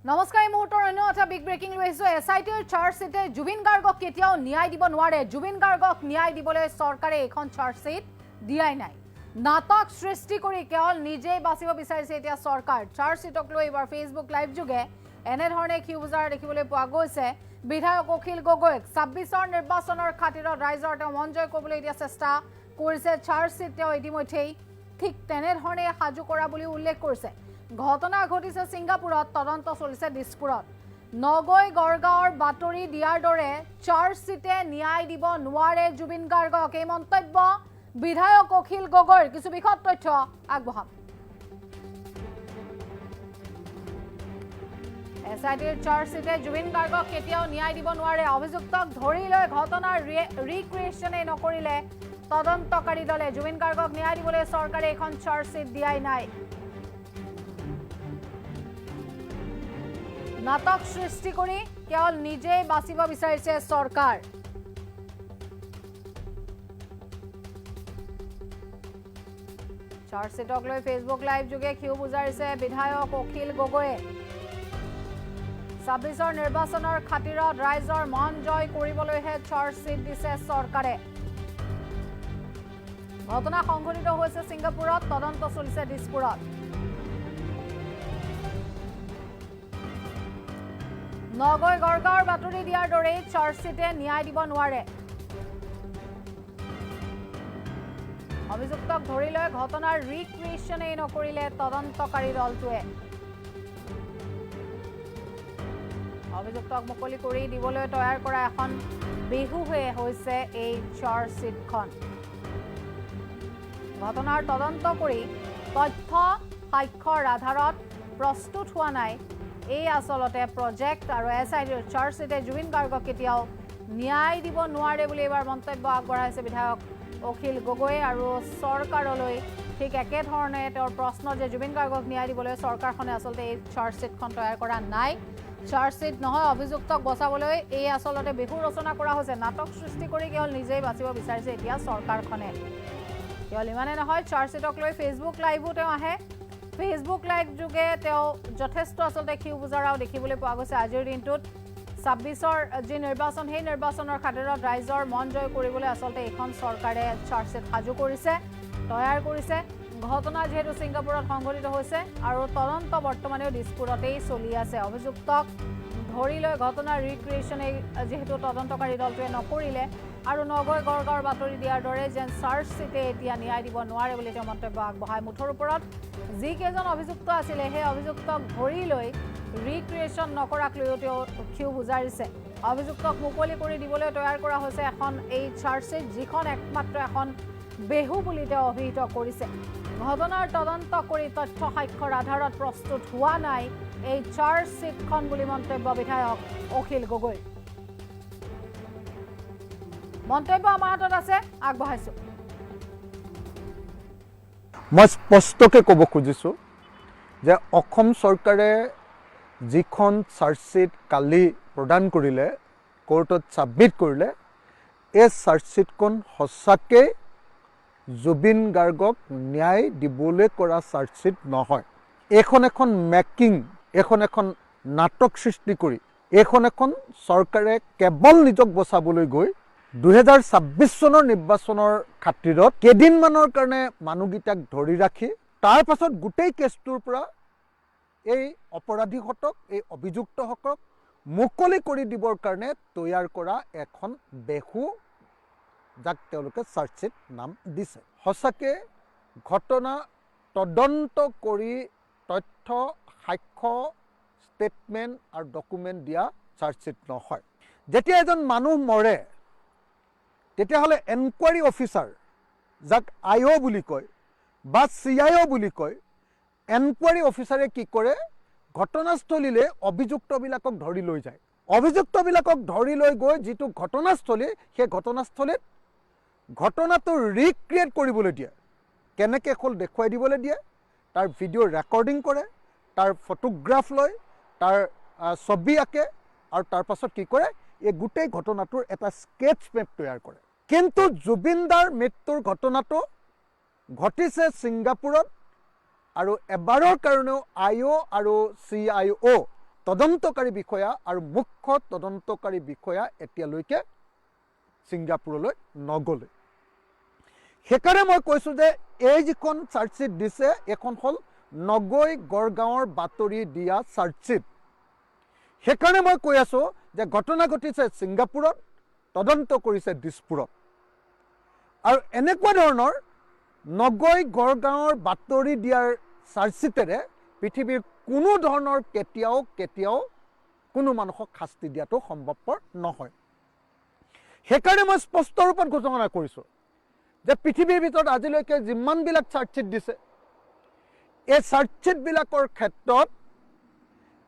নমস্কাৰ এই মুহূৰ্তৰ অন্য এটা বিগ ব্ৰেকিং লৈ আহিছোঁ এছআইটিৰ চাৰ্জশ্বিটে জুবিন গাৰ্গক কেতিয়াও ন্যায় দিব নোৱাৰে জুবিন গাৰ্গক ন্যায় দিবলৈ চৰকাৰে এখন চাৰ্জশ্বিট দিয়াই নাই নাটক সৃষ্টি কৰি কেৱল নিজেই বাচিব বিচাৰিছে এতিয়া চৰকাৰ চাৰ্জশ্বিটক লৈ এবাৰ ফেচবুক লাইভ যোগে এনেধৰণে খিউবুজাৰ দেখিবলৈ পোৱা গৈছে বিধায়ক অখিল গগৈক ২৬ৰ নিৰ্বাচনৰ খাতিৰত ৰাইজৰ তেওঁ মন জয় কৰিবলৈ এতিয়া চেষ্টা কৰিছে চাৰ্জশ্বিট তেওঁ ইতিমধ্যেই ঠিক তেনেধৰণে সাজু কৰা বুলি উল্লেখ কৰিছে ঘটনা ঘটিছে ছিংগাপুৰত তদন্ত চলিছে দিছপুৰত নগৈ গড়গাঁৱৰ বাতৰি দিয়াৰ দৰে চাৰ্জশ্বিটে ন্যায় দিব নোৱাৰে জুবিন গাৰ্গক এই মন্তব্য বিধায়ক অখিল গগৈৰ কিছু বিশদ তথ্য আগবঢ়াম এছআইটিৰ চাৰ্জশ্বিটে জুবিন গাৰ্গক কেতিয়াও ন্যায় দিব নোৱাৰে অভিযুক্তক ধৰি লৈ ঘটনাৰ ৰিক্ৰিয়েশ্যনে নকৰিলে তদন্তকাৰী দলে জুবিন গাৰ্গক ন্যায় দিবলৈ চৰকাৰে এখন চাৰ্জশ্বিট দিয়াই নাই নাটক সৃষ্টি কৰি কেৱল নিজেই বাচিব বিচাৰিছে চৰকাৰ চাৰ্জশ্বিটক লৈ ফেচবুক লাইভ যোগে ক্ষোভ বুজাৰিছে বিধায়ক অখিল গগৈয়ে ২৬ৰ নিৰ্বাচনৰ খাতিৰত ৰাইজৰ মন জয় কৰিবলৈহে চাৰ্জশ্বিট দিছে চৰকাৰে ঘটনা সংঘটিত হৈছে ছিংগাপুৰত তদন্ত চলিছে দিছপুৰত নগৈ গড়গাঁৱৰ বাতৰি দিয়াৰ দৰে চাৰ্জশ্বিটে ন্যায় দিব নোৱাৰে অভিযুক্তক ধৰি লৈ ঘটনাৰ ৰিক্ৰিয়েশ্যনে নকৰিলে তদন্তকাৰী দলটোৱে অভিযুক্তক মুকলি কৰি দিবলৈ তৈয়াৰ কৰা এখন বেহুহে হৈছে এই চাৰ্জশ্বিটখন ঘটনাৰ তদন্ত কৰি তথ্য সাক্ষ্যৰ আধাৰত প্ৰস্তুত হোৱা নাই এই আচলতে প্ৰজেক্ট আৰু এছআইটিৰ চাৰ্জশ্বিটে জুবিন গাৰ্গক কেতিয়াও ন্যায় দিব নোৱাৰে বুলি এবাৰ মন্তব্য আগবঢ়াইছে বিধায়ক অখিল গগৈ আৰু চৰকাৰলৈ ঠিক একেধৰণে তেওঁৰ প্ৰশ্ন যে জুবিন গাৰ্গক ন্যায় দিবলৈ চৰকাৰখনে আচলতে এই চাৰ্জশ্বিটখন তৈয়াৰ কৰা নাই চাৰ্জশ্বিট নহয় অভিযুক্তক বচাবলৈ এই আচলতে বেহু ৰচনা কৰা হৈছে নাটক সৃষ্টি কৰি কেৱল নিজেই বাচিব বিচাৰিছে এতিয়া চৰকাৰখনে কেৱল ইমানে নহয় চাৰ্জশ্বিটক লৈ ফেচবুক লাইভো তেওঁ আহে ফেচবুক লাইভ যোগে তেওঁ যথেষ্ট আচলতে ক্ষোভ বুজাৰাও দেখিবলৈ পোৱা গৈছে আজিৰ দিনটোত ২৬ৰ যি নিৰ্বাচন সেই নিৰ্বাচনৰ খাতিৰত ৰাইজৰ মন জয় কৰিবলৈ আচলতে এখন চৰকাৰে চাৰ্জশ্বিট সাজু কৰিছে তৈয়াৰ কৰিছে ঘটনা যিহেতু ছিংগাপুৰত সংঘটিত হৈছে আৰু তদন্ত বৰ্তমানেও দিছপুৰতেই চলি আছে অভিযুক্তক ধৰি লৈ ঘটনাৰ ৰিক্ৰিয়েশ্যনে যিহেতু তদন্তকাৰী দলটোৱে নকৰিলে আৰু নগৈ গড়গাঁৱৰ বাতৰি দিয়াৰ দৰে যেন চাৰ্জশ্বিটে এতিয়া ন্যায় দিব নোৱাৰে বুলি তেওঁ মন্তব্য আগবঢ়ায় মুঠৰ ওপৰত যিকেইজন অভিযুক্ত আছিলে সেই অভিযুক্তক ধৰি লৈ ৰিক্ৰিয়েশ্যন নকৰাক লৈও তেওঁ ক্ষোভ বুজাৰিছে অভিযুক্তক মুকলি কৰি দিবলৈ তৈয়াৰ কৰা হৈছে এখন এই চাৰ্জশ্বিট যিখন একমাত্ৰ এখন বেহু বুলি তেওঁ অভিহিত কৰিছে ঘটনাৰ তদন্ত কৰি তথ্য সাক্ষ্যৰ আধাৰত প্ৰস্তুত হোৱা নাই এই চাৰ্জশ্বিটখন বুলি মন্তব্য বিধায়ক অখিল গগৈ মন্তব্য আমাৰ হাতত আছে আগবঢ়াইছো মই স্পষ্টকৈ ক'ব খুজিছোঁ যে অসম চৰকাৰে যিখন চাৰ্জশ্বিট কালি প্ৰদান কৰিলে কোৰ্টত ছাবমিট কৰিলে এই চাৰ্জশ্বিটখন সঁচাকৈ জুবিন গাৰ্গক ন্যায় দিবলৈ কৰা চাৰ্জশ্বিট নহয় এইখন এখন মেকিং এইখন এখন নাটক সৃষ্টি কৰি এইখন এখন চৰকাৰে কেৱল নিজক বচাবলৈ গৈ ২০২৬ চনৰ নিৰ্বাচনৰ খাতিৰত কেইদিনমানৰ কাৰণে মানুহকেইটাক ধৰি ৰাখি তাৰ পাছত গোটেই কেছটোৰ পৰা এই অপৰাধীসকলক এই অভিযুক্তসকলক মুকলি কৰি দিবৰ কাৰণে তৈয়াৰ কৰা এখন বেহু যাক তেওঁলোকে চাৰ্জশ্বিট নাম দিছে সঁচাকৈ ঘটনা তদন্ত কৰি তথ্য সাক্ষ্য ষ্টেটমেণ্ট আৰু ডকুমেণ্ট দিয়া চাৰ্জশ্বিট নহয় যেতিয়া এজন মানুহ মৰে তেতিয়াহ'লে এনকুৱাৰী অফিচাৰ যাক আই অ' বুলি কয় বা CIO বুলি কয় এনকুৱাৰী অফিচাৰে কি কৰে ঘটনাস্থলীলৈ অভিযুক্তবিলাকক ধৰি লৈ যায় অভিযুক্তবিলাকক ধৰি লৈ গৈ যিটো ঘটনাস্থলী সেই ঘটনাস্থলীত ঘটনাটো ৰিক্ৰিয়েট কৰিবলৈ দিয়ে কেনেকৈ হ'ল দেখুৱাই দিবলৈ দিয়ে তাৰ ভিডিঅ' ৰেকৰ্ডিং কৰে তাৰ ফটোগ্ৰাফ লয় তাৰ ছবি আঁকে আৰু তাৰ পাছত কি কৰে এই গোটেই ঘটনাটোৰ এটা স্কেচ মেপ তৈয়াৰ কৰে কিন্তু জুবিনদাৰ মৃত্যুৰ ঘটনাটো ঘটিছে ছিংগাপুৰত আৰু এবাৰৰ কাৰণেও IO আৰু CIO তদন্তকাৰী বিষয়া আৰু মুখ্য তদন্তকাৰী বিষয়া এতিয়ালৈকে ছিংগাপুৰলৈ নগ'লে। সেইকাৰণে মই কৈছোঁ যে এই যিখন চাৰ্জশ্বিট দিছে এইখন হ'ল নগৈ গড়গাঁৱৰ বাতৰি দিয়া চাৰ্জশ্বিট। সেইকাৰণে মই কৈ আছোঁ যে ঘটনা ঘটিছে ছিংগাপুৰত, তদন্ত কৰিছে দিছপুৰত। আৰু এনেকুৱা ধৰণৰ নগৈ গড়গাঁৱৰ বাতৰি দিয়াৰ চাৰ্জশ্বিটেৰে পৃথিৱীৰ কোনো ধৰণৰ কেতিয়াও কোনো মানুহক শাস্তি দিয়াটো সম্ভৱপৰ নহয়। সেইকাৰণে মই স্পষ্ট ৰূপত ঘোষণা কৰিছোঁ যে পৃথিৱীৰ ভিতৰত আজিলৈকে যিমানবিলাক চাৰ্জশ্বিট দিছে, এই চাৰ্জশ্বিটবিলাকৰ ক্ষেত্ৰত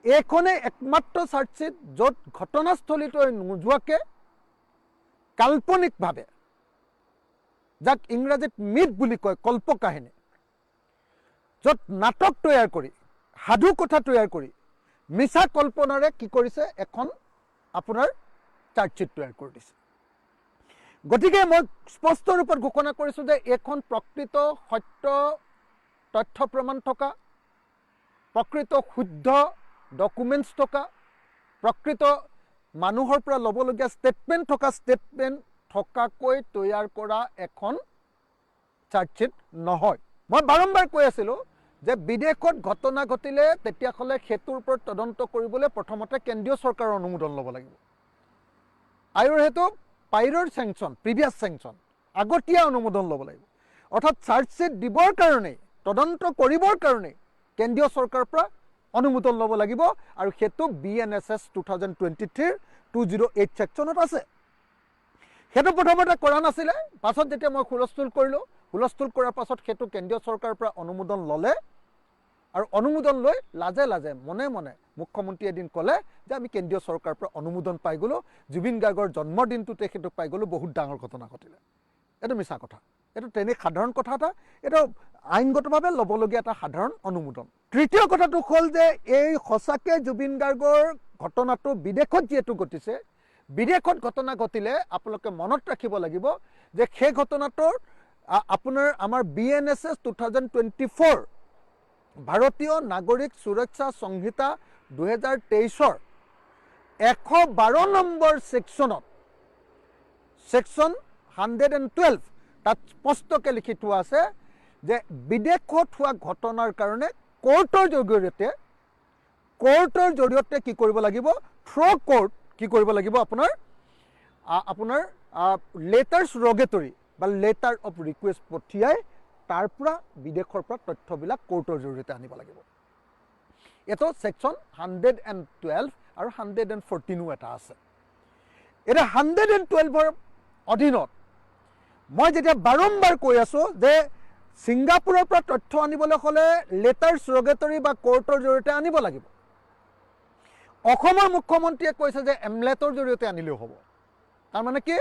এইখনেই একমাত্ৰ চাৰ্জশ্বিট য'ত ঘটনাস্থলীলৈ নোযোৱাকৈ কাল্পনিকভাৱে, যাক ইংৰাজীত মিথ বুলি কয়, কল্পকাহিনী, য'ত নাটক তৈয়াৰ কৰি, সাধু কথা তৈয়াৰ কৰি, মিছা কল্পনাৰে কি কৰিছে, এখন আপোনাৰ চাৰ্জশ্বিট তৈয়াৰ কৰি দিছে। গতিকে মই স্পষ্ট ৰূপত ঘোষণা কৰিছোঁ যে এইখন প্ৰকৃত সত্য তথ্য প্ৰমাণ থকা, প্ৰকৃত শুদ্ধ ডকুমেণ্টছ থকা, প্ৰকৃত মানুহৰ পৰা ল'বলগীয়া ষ্টেটমেণ্ট থকাকৈ তৈয়াৰ কৰা এখন চাৰ্জশ্বিট নহয়। মই বাৰম্বাৰ কৈ আছিলোঁ যে বিদেশত ঘটনা ঘটিলে তেতিয়াহ'লে সেইটোৰ ওপৰত তদন্ত কৰিবলৈ প্ৰথমতে কেন্দ্ৰীয় চৰকাৰৰ অনুমোদন ল'ব লাগিব। আৰু সেইটো পাইৰৰ চেংচন, প্ৰিভিয়াছ চেংচন, আগতীয়া অনুমোদন ল'ব লাগিব। অৰ্থাৎ চাৰ্জশ্বিট দিবৰ কাৰণে, তদন্ত কৰিবৰ কাৰণে কেন্দ্ৰীয় চৰকাৰৰ পৰা অনুমোদন ল'ব লাগিব। আৰু সেইটো BNSS 2023 208 ছেকশ্যনত আছে। সেইটো প্ৰথমতে কৰা নাছিলে, পাছত যেতিয়া মই হুলস্থুল কৰিলোঁ, হুলস্থুল কৰাৰ পাছত সেইটো কেন্দ্ৰীয় চৰকাৰৰ পৰা অনুমোদন ল'লে। আৰু অনুমোদন লৈ লাজে লাজে মনে মনে মুখ্যমন্ত্ৰীয়ে এদিন ক'লে যে আমি কেন্দ্ৰীয় চৰকাৰৰ পৰা অনুমোদন পাই গ'লোঁ, জুবিন গাৰ্গৰ জন্মদিনটোতে সেইটো পাই গ'লোঁ, বহুত ডাঙৰ ঘটনা ঘটিলে। এইটো মিছা কথা, এইটো তেনেই সাধাৰণ কথা এটা, এইটো আইনগতভাৱে ল'বলগীয়া এটা সাধাৰণ অনুমোদন। তৃতীয় কথাটো হ'ল যে এই সঁচাকৈ জুবিন গাৰ্গৰ ঘটনাটো বিদেশত যিহেতু ঘটিছে, বিদেশত ঘটনা ঘটিলে আপোনালোকে মনত ৰাখিব লাগিব যে সেই ঘটনাটোৰ আপোনাৰ আমাৰ BNSS 2024 ভাৰতীয় নাগৰিক সুৰক্ষা সংহিতা 2023 112 নম্বৰ ছেকশ্যনত, ছেকশ্যন 112, তাত স্পষ্টকৈ লিখি থোৱা আছে যে বিদেশত হোৱা ঘটনাৰ কাৰণে কোৰ্টৰ জৰিয়তে কি কৰিব লাগিব, থ্ৰ' কোৰ্ট কি কৰিব লাগিব, আপোনাৰ লেটাৰ্ছ ৰগেটৰী বা লেটাৰ অফ ৰিকুৱেষ্ট পঠিয়াই তাৰ পৰা বিদেশৰ পৰা তথ্যবিলাক কোৰ্টৰ জৰিয়তে আনিব লাগিব। এইটো ছেকশ্যন 112 আৰু 114 এটা আছে। এতিয়া 112ৰ অধীনত মই যেতিয়া বাৰম্বাৰ কৈ আছোঁ যে ছিংগাপুৰৰ পৰা তথ্য আনিবলৈ হ'লে লেটাৰ্ছ ৰগেটৰী বা কোৰ্টৰ জৰিয়তে আনিব লাগিব। অসমৰ মুখ্যমন্ত্ৰীয়ে কৈছে যে এমলেটৰ জৰিয়তে আনিলেও হ'ব। তাৰমানে কি,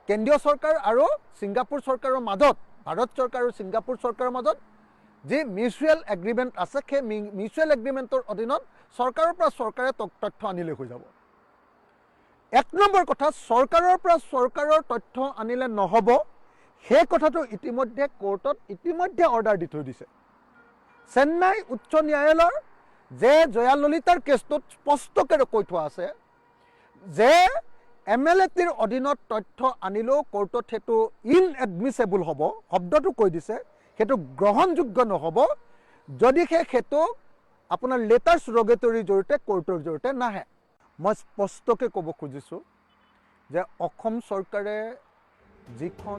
কেন্দ্ৰীয় চৰকাৰ আৰু ছিংগাপুৰ চৰকাৰৰ মাজত, ভাৰত চৰকাৰ আৰু ছিংগাপুৰ চৰকাৰৰ মাজত যি মিউচুৱেল এগ্ৰিমেণ্ট আছে, সেই মিউচুৱেল এগ্ৰিমেণ্টৰ অধীনত চৰকাৰৰ পৰা চৰকাৰে তথ্য আনিলে হৈ যাব। এক নম্বৰ কথা, চৰকাৰৰ পৰা চৰকাৰৰ তথ্য আনিলে নহ'ব, সেই কথাটো ইতিমধ্যে কোৰ্টত অৰ্ডাৰ দি থৈ দিছে। চেন্নাই উচ্চ ন্যায়ালয়ৰ যে জয়া ললিতাৰ কেছটোত স্পষ্টকৈ কৈ থোৱা আছে যে MLATৰ অধীনত তথ্য আনিলেও কোৰ্টত সেইটো ইনএডমিছেবল হ'ব, শব্দটো কৈ দিছে, সেইটো গ্ৰহণযোগ্য নহ'ব যদিহে সেইটো আপোনাৰ লেটাৰ্ছ ৰগেটৰীৰ জৰিয়তে কোৰ্টৰ জৰিয়তে নাহে। মই স্পষ্টকৈ ক'ব খুজিছোঁ যে অসম চৰকাৰে যিখন